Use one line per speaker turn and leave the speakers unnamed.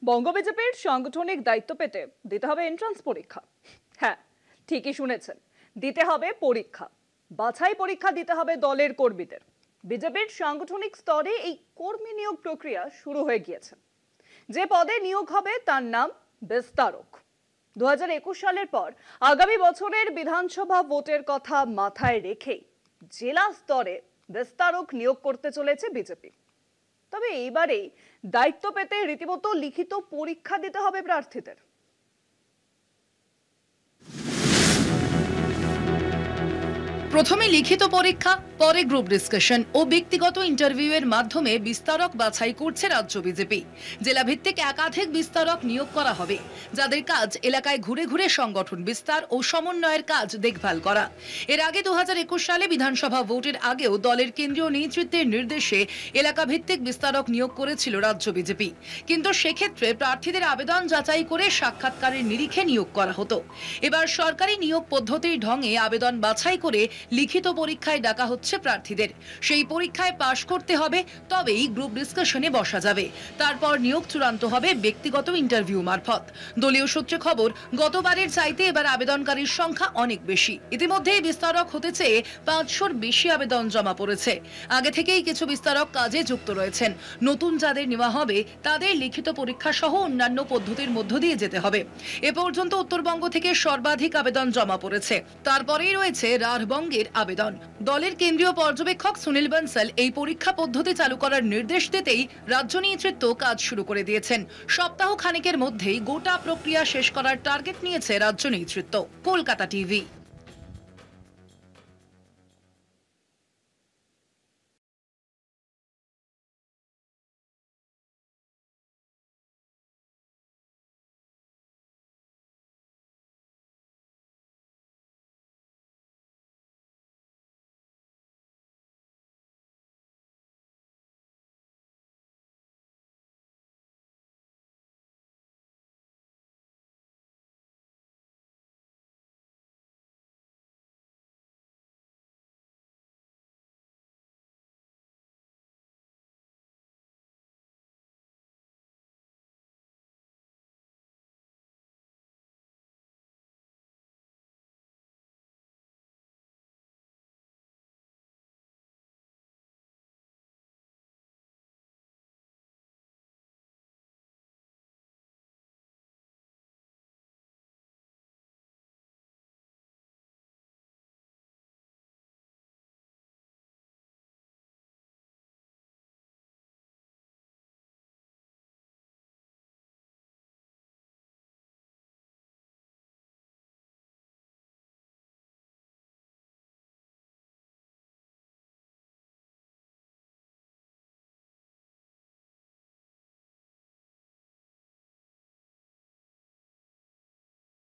বঙ্গ বিজেপির সাংগঠনিক দায়িত্ব পেতে দিতে হবে এন্ট্রান্স পরীক্ষা। হ্যাঁ, ঠিকই শুনেছেন, দিতে হবে পরীক্ষা। বাছাই পরীক্ষা দিতে হবে দলের কর্মীদের। বিজেপির সাংগঠনিক স্তরে এই কর্মী নিয়োগ প্রক্রিয়া শুরু হয়ে গিয়েছে। যে পদে নিয়োগ হবে তার নাম বিস্তারক। 2021 সালের পর আগামী বছরের বিধানসভা ভোটের কথা মাথায় রেখেই জেলা স্তরে বিস্তারক নিয়োগ করতে চলেছে বিজেপি। তবে এইবারেই দায়িত্ব পেতে রীতিমতো লিখিত পরীক্ষা দিতে হবে প্রার্থীদের।
প্রথমে লিখিত পরীক্ষা, পরে গ্রুপ ডিসকাশন ও ব্যক্তিগত ইন্টারভিউয়ের মাধ্যমে বিস্তারক বাছাই করছে রাজ্য বিজেপি। জেলা ভিত্তিক একাধিক বিস্তারক নিয়োগ করা হবে, যাদের কাজ এলাকায় ঘুরে ঘুরে সংগঠন বিস্তার ও সমন্বয়ের কাজ দেখভাল করা। এর আগে 2021 সালে বিধানসভা ভোটের আগেও দলের কেন্দ্রীয় নেতৃত্বের নির্দেশে এলাকা ভিত্তিক বিস্তারক নিয়োগ করেছিল রাজ্য বিজেপি, কিন্তু সেক্ষেত্রে প্রার্থীদের আবেদন যাচাই করে সাক্ষাৎকারের নিরিখে নিয়োগ করা হতো। এবার সরকারি নিয়োগ পদ্ধতির ঢঙে আবেদন বাছাই করে লিখিত পরীক্ষায় ডাকা হচ্ছে প্রার্থীদের। সেই পরীক্ষায় পাশ করতে হবে, তবেই গ্রুপ ডিসকাশনে বসা যাবে। তারপর নিয়োগ চূড়ান্ত হবে ব্যক্তিগত ইন্টারভিউ মারফত। দলীয় সূত্রে খবর, গতবারের চাইতে এবার আবেদনকারীর সংখ্যা অনেক বেশি। ইতিমধ্যেই বিস্তারক হতে চেয়ে 500-র বেশি আবেদন জমা পড়েছে। আগে থেকেই কিছু বিস্তারক কাজে যুক্ত রয়েছেন। নতুন যাদের নেওয়া হবে তাদের লিখিত পরীক্ষা সহ অন্যান্য পদ্ধতির মধ্য দিয়ে যেতে হবে। এ পর্যন্ত উত্তরবঙ্গ থেকে সর্বাধিক আবেদন জমা পড়েছে। তারপরেই রয়েছে রাঢ়বঙ্গের আবেদন। দলের কেন্দ্রীয় পর্যবেক্ষক সুনীল বনসল এই পরীক্ষা পদ্ধতি চালু করার নির্দেশ দিতেই রাজ্য নেতৃত্ব কাজ শুরু করে দিয়েছেন। সপ্তাহ খানেকের মধ্যেই গোটা প্রক্রিয়া শেষ করার টার্গেট নিয়েছে রাজ্য নেতৃত্ব। কলকাতা টিভি।